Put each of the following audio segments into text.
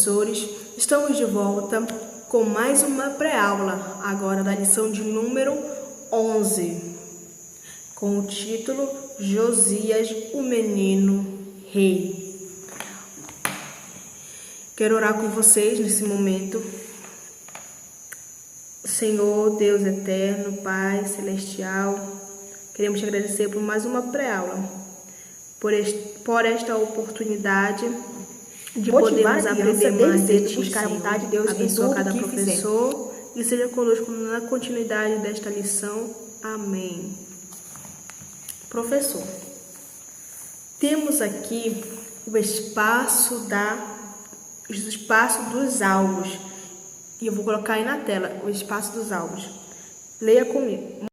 professores, estamos de volta com mais uma pré-aula, agora da lição de número 11, com o título Josias, o Menino Rei. Quero orar com vocês nesse momento. Senhor, Deus eterno, Pai celestial, queremos te agradecer por mais uma pré-aula, por esta oportunidade de podermos aprender mais de ti, buscar a vontade de Deus, abençoa cada professor e seja conosco na continuidade desta lição. Amém. Professor, temos aqui o espaço dos alvos e eu vou colocar aí na tela o espaço dos alvos. Leia comigo.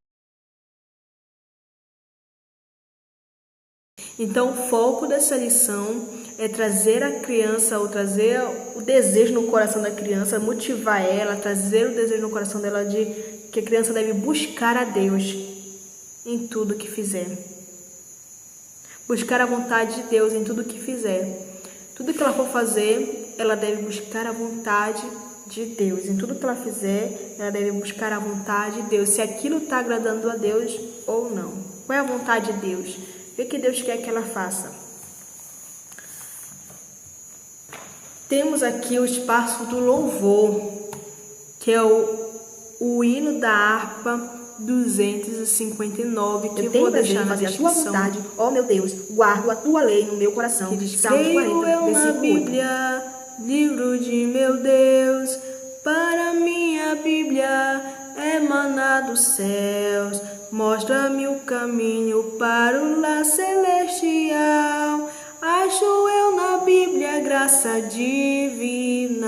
Então, o foco dessa lição é trazer a criança, ou trazer o desejo no coração da criança, motivar ela, trazer o desejo no coração dela de que a criança deve buscar a Deus em tudo que fizer. Buscar a vontade de Deus em tudo que fizer. Tudo que ela for fazer, ela deve buscar a vontade de Deus. Em tudo que ela fizer, ela deve buscar a vontade de Deus. Se aquilo está agradando a Deus ou não. Qual é a vontade de Deus? O que Deus quer que ela faça? Temos aqui o espaço do louvor, que é o hino da harpa 259, que eu vou deixar na descrição. A tua vontade, ó meu Deus, guardo a tua lei no meu coração. Creio eu na Bíblia, livro de meu Deus, para minha Bíblia emanado dos céus. Mostra-me o caminho para o lar celestial. Acho eu na Bíblia graça divinal.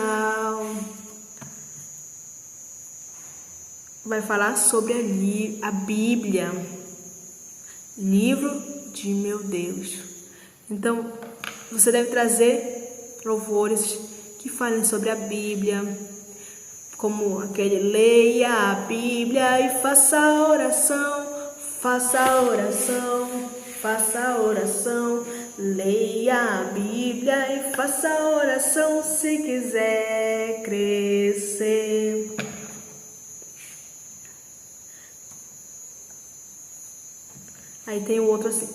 Vai falar sobre a Bíblia, livro de meu Deus. Então, você deve trazer louvores que falem sobre a Bíblia, como aquele: leia a Bíblia e faça a oração, faça a oração, faça a oração. Leia a Bíblia e faça a oração se quiser crescer. Aí tem o outro assim: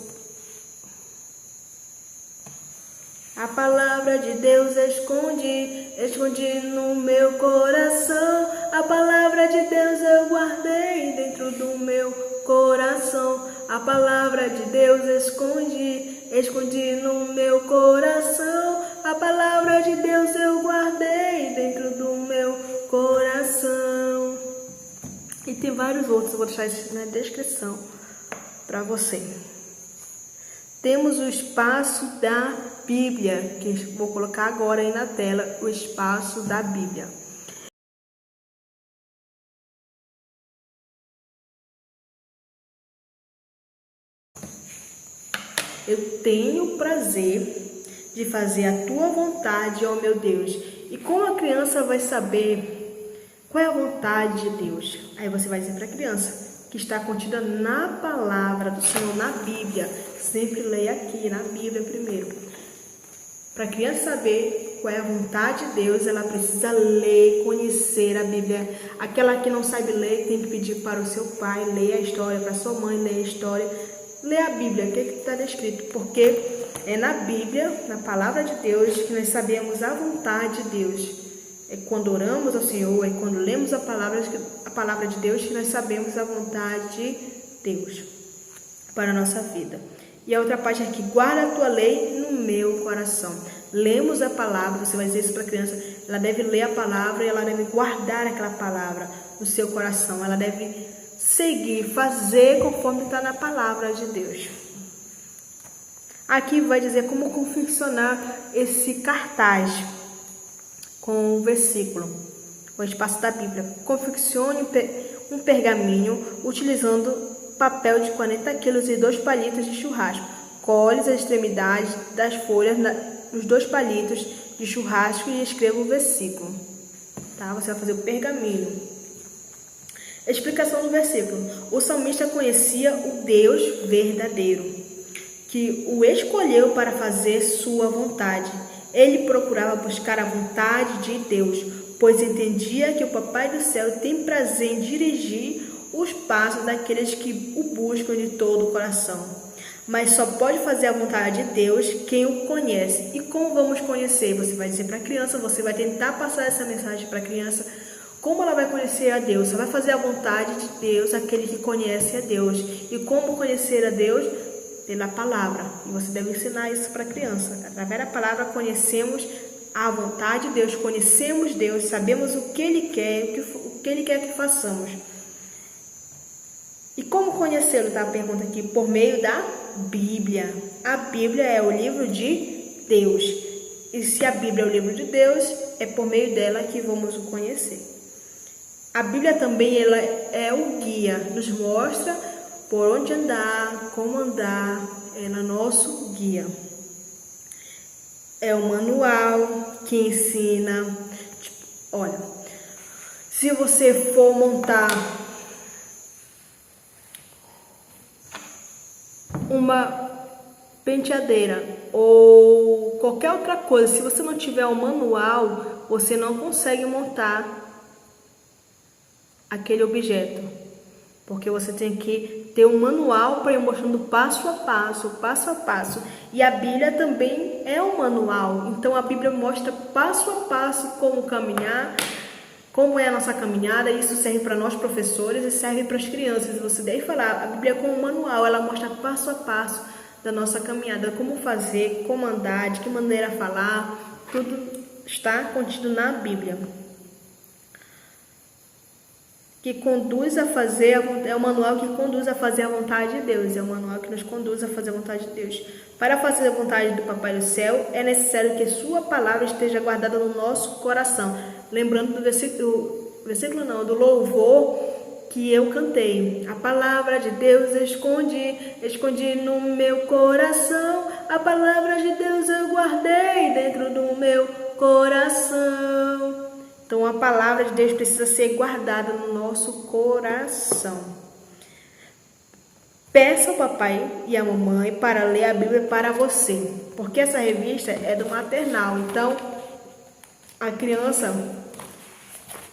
a palavra de Deus escondi no meu coração. A palavra de Deus eu guardei dentro do meu coração. A palavra de Deus escondi no meu coração. A palavra de Deus eu guardei dentro do meu coração. E tem vários outros, eu vou deixar isso na descrição para você. Temos o espaço da Bíblia, que vou colocar agora aí na tela, o espaço da Bíblia. Eu tenho o prazer de fazer a tua vontade, ó meu Deus. E como a criança vai saber qual é a vontade de Deus? Aí você vai dizer para a criança que está contida na palavra do Senhor, na Bíblia. Sempre leia aqui, na Bíblia primeiro. Para a criança saber qual é a vontade de Deus, ela precisa ler, conhecer a Bíblia. Aquela que não sabe ler tem que pedir para o seu pai ler a história, para a sua mãe ler a história. Lê a Bíblia, o que está descrito, porque é na Bíblia, na palavra de Deus, que nós sabemos a vontade de Deus. É quando oramos ao Senhor, é quando lemos a palavra de Deus, que nós sabemos a vontade de Deus para a nossa vida. E a outra parte é que guarda a tua lei no meu coração. Lemos a palavra, você vai dizer isso para a criança, ela deve ler a palavra e ela deve guardar aquela palavra no seu coração. Ela deve seguir, fazer conforme está na palavra de Deus. Aqui vai dizer como confeccionar esse cartaz com o versículo, o espaço da Bíblia. Confeccione um pergaminho utilizando papel de 40 quilos e 2 palitos de churrasco. Colhe as extremidades das folhas nos 2 palitos de churrasco e escreva o versículo. Tá? Você vai fazer o pergaminho. Explicação do versículo. O salmista conhecia o Deus verdadeiro, que o escolheu para fazer sua vontade. Ele procurava buscar a vontade de Deus, pois entendia que o Papai do Céu tem prazer em dirigir os passos daqueles que o buscam de todo o coração. Mas só pode fazer a vontade de Deus quem o conhece. E como vamos conhecer? Você vai dizer para a criança, você vai tentar passar essa mensagem para a criança. Como ela vai conhecer a Deus? Ela vai fazer a vontade de Deus, aquele que conhece a Deus. E como conhecer a Deus? Pela palavra. E você deve ensinar isso para a criança. Através da palavra conhecemos a vontade de Deus, conhecemos Deus, sabemos o que Ele quer, o que Ele quer que façamos. E como conhecê-lo? Tá a pergunta aqui. Por meio da Bíblia. A Bíblia é o livro de Deus. E se a Bíblia é o livro de Deus, é por meio dela que vamos o conhecer. A Bíblia também ela é o guia, nos mostra por onde andar, como andar, ela é nosso guia. É um manual que ensina. Olha, se você for montar uma penteadeira ou qualquer outra coisa, se você não tiver um manual, você não consegue montar aquele objeto, porque você tem que ter um manual para ir mostrando passo a passo, e a Bíblia também é um manual, então a Bíblia mostra passo a passo como caminhar, como é a nossa caminhada. Isso serve para nós professores e serve para as crianças. Você deve falar, a Bíblia é como um manual, ela mostra passo a passo da nossa caminhada, como fazer, como andar, de que maneira falar, tudo está contido na Bíblia. Que conduz a fazer, é o manual que conduz a fazer a vontade de Deus, é o manual que nos conduz a fazer a vontade de Deus. Para fazer a vontade do Papai do Céu, é necessário que sua palavra esteja guardada no nosso coração. Lembrando do louvor que eu cantei. A palavra de Deus escondi no meu coração. A palavra de Deus eu guardei dentro do meu coração. Então a palavra de Deus precisa ser guardada no nosso coração. Peça ao papai e à mamãe para ler a Bíblia para você, porque essa revista é do maternal. Então a criança de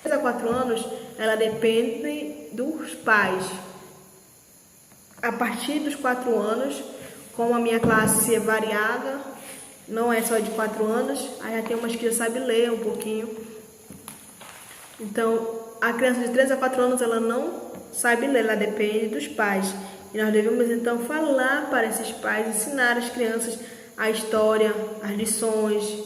3 a 4 anos, ela depende dos pais. A partir dos 4 anos, como a minha classe é variada, não é só de 4 anos, aí já tem umas que já sabem ler um pouquinho. Então, a criança de 3 a 4 anos, ela não sabe ler, ela depende dos pais. E nós devemos, então, falar para esses pais, ensinar as crianças a história, as lições.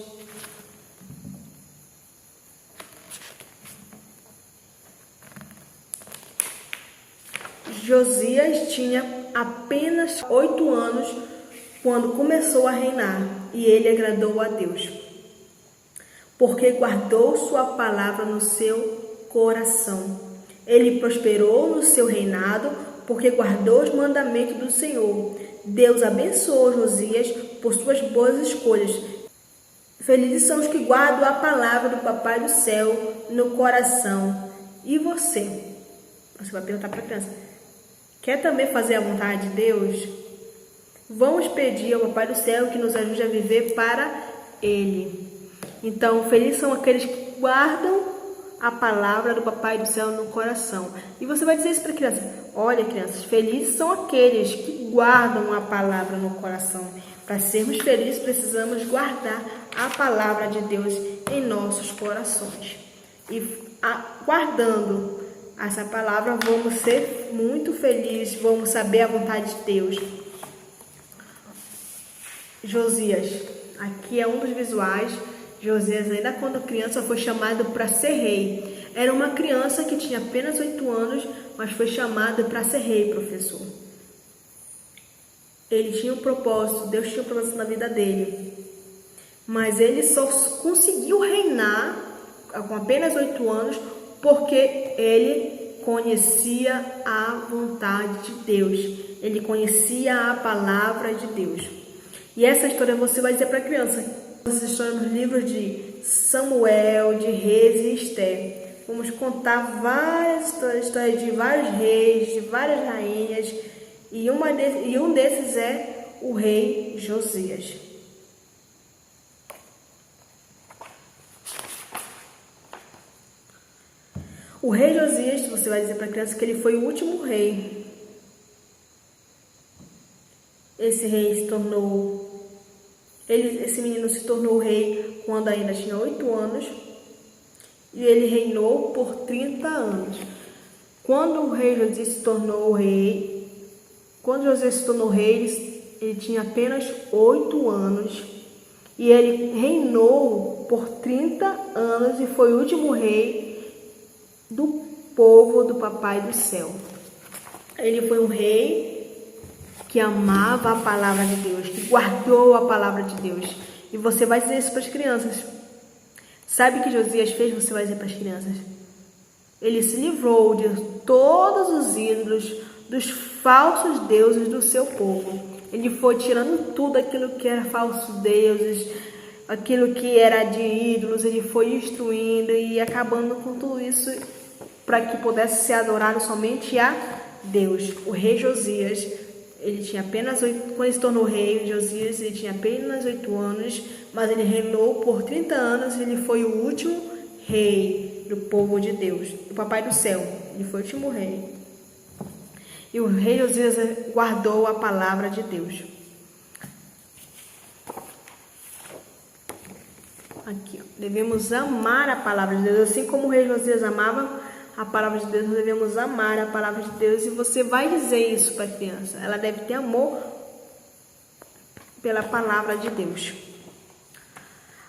Josias tinha apenas 8 anos quando começou a reinar, e ele agradou a Deus, porque guardou sua palavra no seu coração. Ele prosperou no seu reinado, porque guardou os mandamentos do Senhor. Deus abençoou Josias por suas boas escolhas. Felizes são os que guardam a palavra do Papai do Céu no coração. E você? Você vai perguntar para a criança: quer também fazer a vontade de Deus? Vamos pedir ao Papai do Céu que nos ajude a viver para Ele. Então, felizes são aqueles que guardam a palavra do Papai do Céu no coração. E você vai dizer isso para a criança: olha, crianças, felizes são aqueles que guardam a palavra no coração. Para sermos felizes, precisamos guardar a palavra de Deus em nossos corações. E guardando essa palavra, vamos ser muito felizes, vamos saber a vontade de Deus. Josias, aqui é um dos visuais. Josias, ainda quando criança, foi chamado para ser rei. Era uma criança que tinha apenas 8 anos, mas foi chamado para ser rei, professor. Ele tinha um propósito, Deus tinha um propósito na vida dele. Mas ele só conseguiu reinar com apenas 8 anos porque ele conhecia a vontade de Deus. Ele conhecia a palavra de Deus. E essa história você vai dizer para a criança. Essa história nos livros de Samuel, de Reis e Esther. Vamos contar várias histórias de vários reis, de várias rainhas. E um desses é o rei Josias. O rei Josias, você vai dizer para a criança que ele foi o último rei. Esse menino se tornou rei quando ainda tinha 8 anos e ele reinou por 30 anos. Quando o rei Josias se tornou rei, ele tinha apenas 8 anos e ele reinou por 30 anos e foi o último rei do povo do Papai do Céu. Ele foi um rei que amava a palavra de Deus, que guardou a palavra de Deus. E você vai dizer isso para as crianças. Sabe o que Josias fez? Você vai dizer para as crianças. Ele se livrou de todos os ídolos, dos falsos deuses do seu povo. Ele foi tirando tudo aquilo que era falsos deuses, aquilo que era de ídolos. Ele foi instruindo e acabando com tudo isso para que pudesse ser adorado somente a Deus. O rei Josias, ele tinha apenas 8, quando ele se tornou rei, Josias, ele tinha apenas 8 anos, mas ele reinou por 30 anos e ele foi o último rei do povo de Deus, do Papai do Céu. Ele foi o último rei. E o rei Josias guardou a palavra de Deus. Aqui, ó. Devemos amar a palavra de Deus, assim como o rei Josias amava a palavra de Deus, nós devemos amar a palavra de Deus. E você vai dizer isso para a criança. Ela deve ter amor pela palavra de Deus.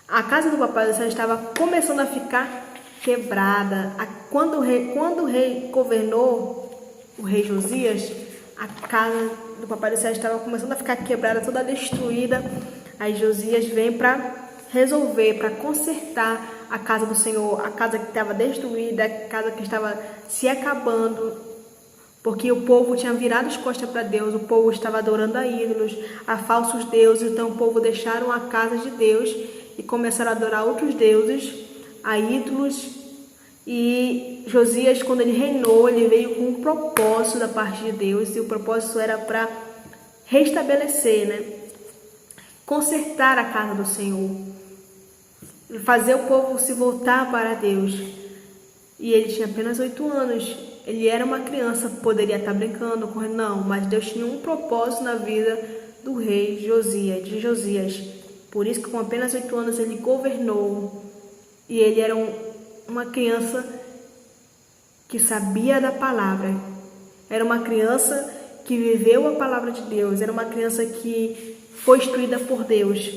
A casa do Papai do Céu estava começando a ficar quebrada. Quando o rei governou, o rei Josias, a casa do Papai do Céu estava começando a ficar quebrada, toda destruída. Aí Josias vem para resolver, para consertar a casa do Senhor, a casa que estava destruída, a casa que estava se acabando, porque o povo tinha virado as costas para Deus, o povo estava adorando a ídolos, a falsos deuses. Então o povo deixaram a casa de Deus e começaram a adorar outros deuses, a ídolos. E Josias, quando ele reinou, ele veio com um propósito da parte de Deus, e o propósito era para restabelecer, né? Consertar a casa do Senhor, fazer o povo se voltar para Deus. E ele tinha apenas 8 anos. Ele era uma criança, poderia estar brincando, correndo, não, mas Deus tinha um propósito na vida do rei Josias. Por isso que com apenas 8 anos ele governou. E ele era uma criança que sabia da palavra. Era uma criança que viveu a palavra de Deus. Era uma criança que foi instruída por Deus,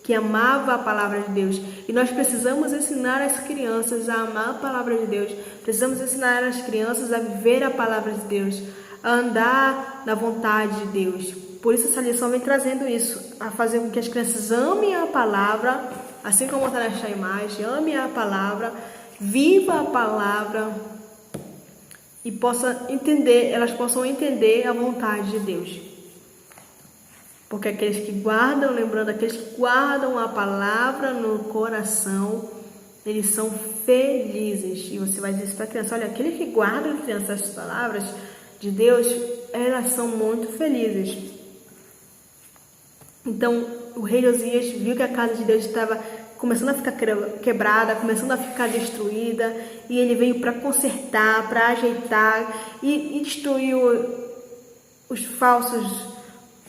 que amava a palavra de Deus. E nós precisamos ensinar as crianças a amar a palavra de Deus. Precisamos ensinar as crianças a viver a palavra de Deus, a andar na vontade de Deus. Por isso essa lição vem trazendo isso, a fazer com que as crianças amem a palavra, assim como está nesta imagem, amem a palavra, viva a palavra e elas possam entender a vontade de Deus. Porque aqueles que guardam, lembrando, aqueles que guardam a palavra no coração, eles são felizes. E você vai dizer isso para a criança: olha, aqueles que guardam, criança, as palavras de Deus, elas são muito felizes. Então, o rei Josias viu que a casa de Deus estava começando a ficar quebrada, começando a ficar destruída, e ele veio para consertar, para ajeitar e destruiu os falsos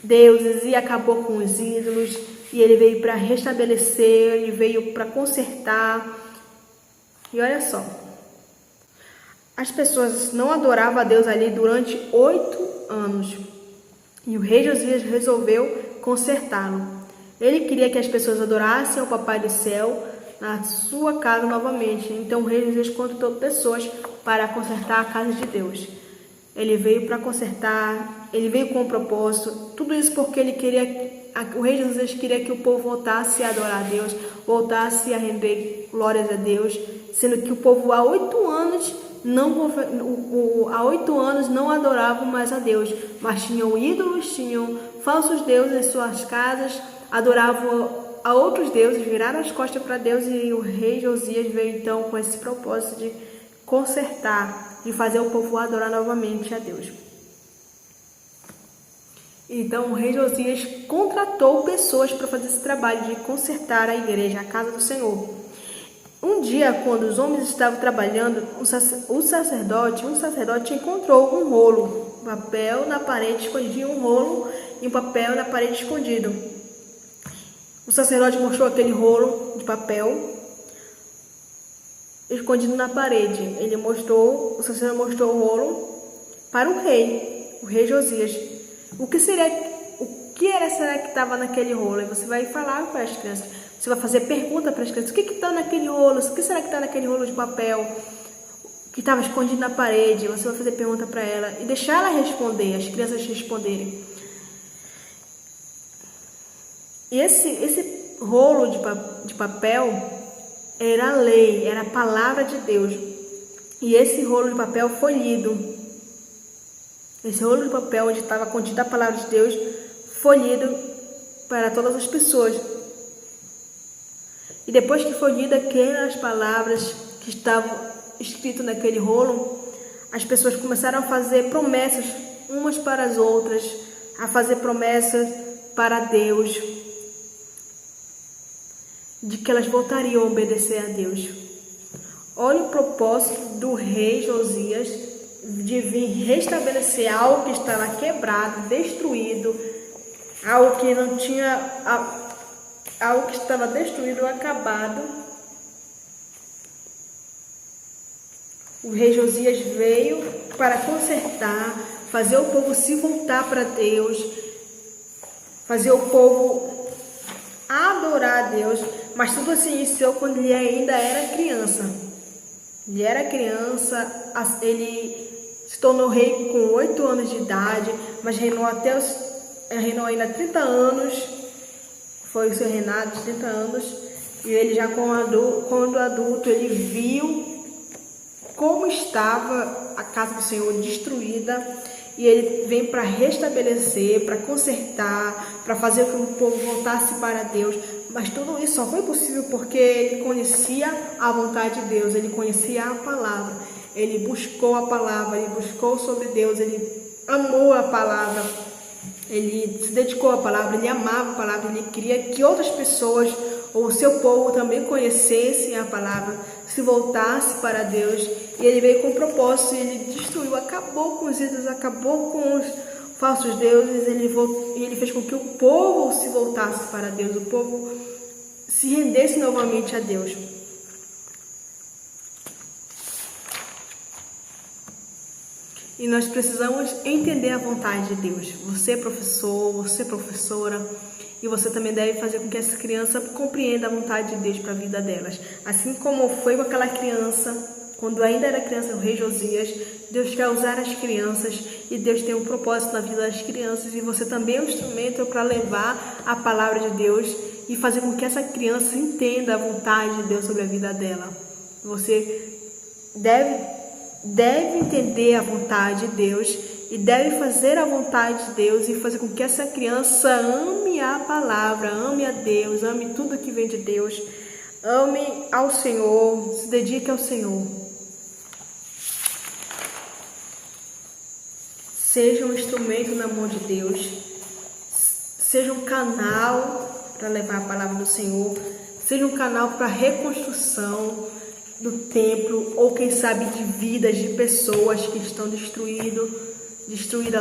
deuses e acabou com os ídolos. E ele veio para restabelecer, ele veio para consertar. E olha só, as pessoas não adoravam a Deus ali durante 8 anos. E o rei Josias resolveu consertá-lo. Ele queria que as pessoas adorassem ao Papai do Céu na sua casa novamente. Então o rei Josias contratou pessoas para consertar a casa de Deus. Ele veio para consertar, ele veio com um propósito. Tudo isso porque o rei Josias queria que o povo voltasse a adorar a Deus, voltasse a render glórias a Deus, sendo que o povo há 8 anos não adoravam mais a Deus, mas tinham ídolos, tinham falsos deuses em suas casas, adoravam a outros deuses, viraram as costas para Deus. E o rei Josias veio então com esse propósito de consertar, de fazer o povo adorar novamente a Deus. Então o rei Josias contratou pessoas para fazer esse trabalho de consertar a igreja, a casa do Senhor. Um dia, quando os homens estavam trabalhando, um sacerdote encontrou um rolo, papel na parede escondido, um rolo e um papel na parede escondido. O sacerdote mostrou aquele rolo de papel escondido na parede. O sacerdote mostrou o rolo para o rei Josias. O que será que estava naquele rolo? E você vai falar para as crianças. Você vai fazer pergunta para as crianças. O que está naquele rolo? O que será que está naquele rolo de papel que estava escondido na parede? Você vai fazer pergunta para ela e deixar ela responder, as crianças responderem. E esse rolo de papel era a lei, era a palavra de Deus. E esse rolo de papel foi lido. Esse rolo de papel onde estava contida a palavra de Deus foi lido para todas as pessoas. E depois que foi lida aquelas palavras que estavam escritas naquele rolo, as pessoas começaram a fazer promessas umas para as outras, a fazer promessas para Deus, de que elas voltariam a obedecer a Deus. Olha o propósito do rei Josias de vir restabelecer algo que estava quebrado, destruído, algo que estava destruído, acabado. O rei Josias veio para consertar, fazer o povo se voltar para Deus, fazer o povo adorar a Deus. Mas tudo se iniciou quando ele ainda era criança. Ele se tornou rei com 8 anos de idade, mas reinou ainda 30 anos. Foi o seu reinado de 30 anos. E ele já quando adulto, ele viu como estava a casa do Senhor destruída. E ele vem para restabelecer, para consertar, para fazer com que o povo voltasse para Deus. Mas tudo isso só foi possível porque ele conhecia a vontade de Deus, ele conhecia a palavra, ele buscou a palavra, ele buscou sobre Deus, ele amou a palavra, ele se dedicou à palavra, ele amava a palavra, ele queria que outras pessoas, ou o seu povo também conhecessem a palavra, se voltasse para Deus. E ele veio com propósito, ele destruiu, acabou com os ídolos, acabou com os falsos deuses, ele fez com que o povo se voltasse para Deus, o povo se rendesse novamente a Deus. E nós precisamos entender a vontade de Deus. Você é professor, você é professora, e você também deve fazer com que essa criança compreenda a vontade de Deus para a vida delas. Assim como foi com aquela criança, quando ainda era criança, o rei Josias, Deus quer usar as crianças e Deus tem um propósito na vida das crianças, e você também é um instrumento para levar a palavra de Deus e fazer com que essa criança entenda a vontade de Deus sobre a vida dela. Você deve entender a vontade de Deus e deve fazer a vontade de Deus e fazer com que essa criança ame a palavra, ame a Deus, ame tudo que vem de Deus, ame ao Senhor, se dedique ao Senhor. Seja um instrumento na mão de Deus, seja um canal para levar a palavra do Senhor, seja um canal para a reconstrução do templo, ou quem sabe de vidas de pessoas que estão destruídas,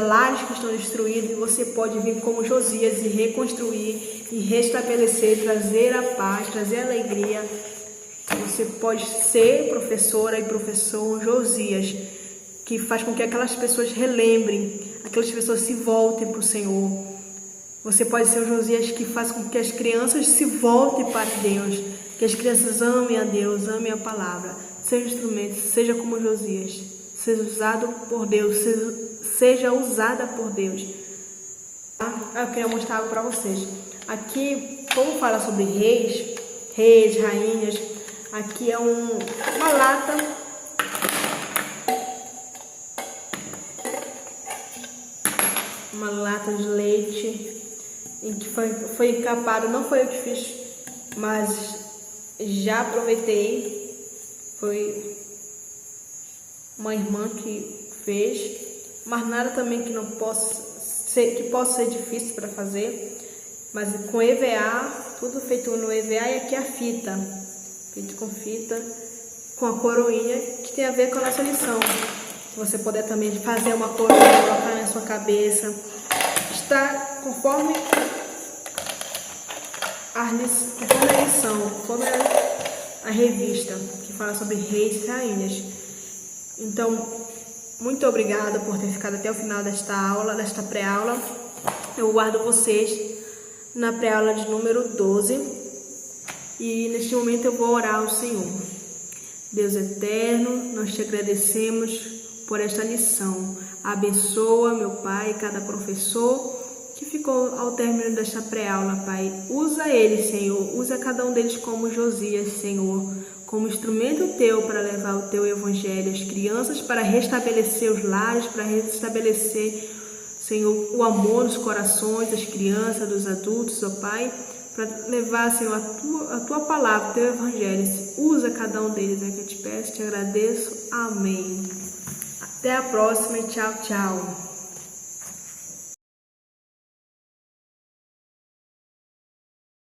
lares que estão destruídos, e você pode vir como Josias e reconstruir e restabelecer, trazer a paz, trazer a alegria. Você pode ser professora e professor Josias, que faz com que aquelas pessoas relembrem, aquelas pessoas se voltem para o Senhor. Você pode ser o Josias que faz com que as crianças se voltem para Deus, que as crianças amem a Deus, amem a palavra. Seja instrumento, seja como Josias, seja usado por Deus, seja usada por Deus. Eu queria mostrar algo para vocês. Aqui, como fala sobre reis, rainhas, aqui é uma lata de leite em que foi encapado. Não foi eu que fiz, mas já aproveitei. Foi uma irmã que fez, mas nada também que possa ser difícil para fazer. Mas com EVA, tudo feito no EVA, e aqui a fita Feito com fita, com a coroinha, que tem a ver com a nossa lição. Se você puder também fazer uma coroinha, colocar na sua cabeça, está conforme a lição, conforme a revista, que fala sobre reis e rainhas. Então, muito obrigada por ter ficado até o final desta aula, desta pré-aula. Eu guardo vocês na pré-aula de número 12. E neste momento eu vou orar ao Senhor. Deus eterno, nós te agradecemos por esta lição. Abençoa, meu Pai, cada professor que ficou ao término desta pré-aula, Pai. Usa eles, Senhor. Usa cada um deles como Josias, Senhor, como instrumento teu para levar o teu evangelho às crianças, para restabelecer os lares, para restabelecer, Senhor, o amor nos corações das crianças, dos adultos, ó Pai, para levar, Senhor, a tua palavra, o teu evangelho. Usa cada um deles, é que eu te peço, te agradeço. Amém. Até a próxima e tchau, tchau.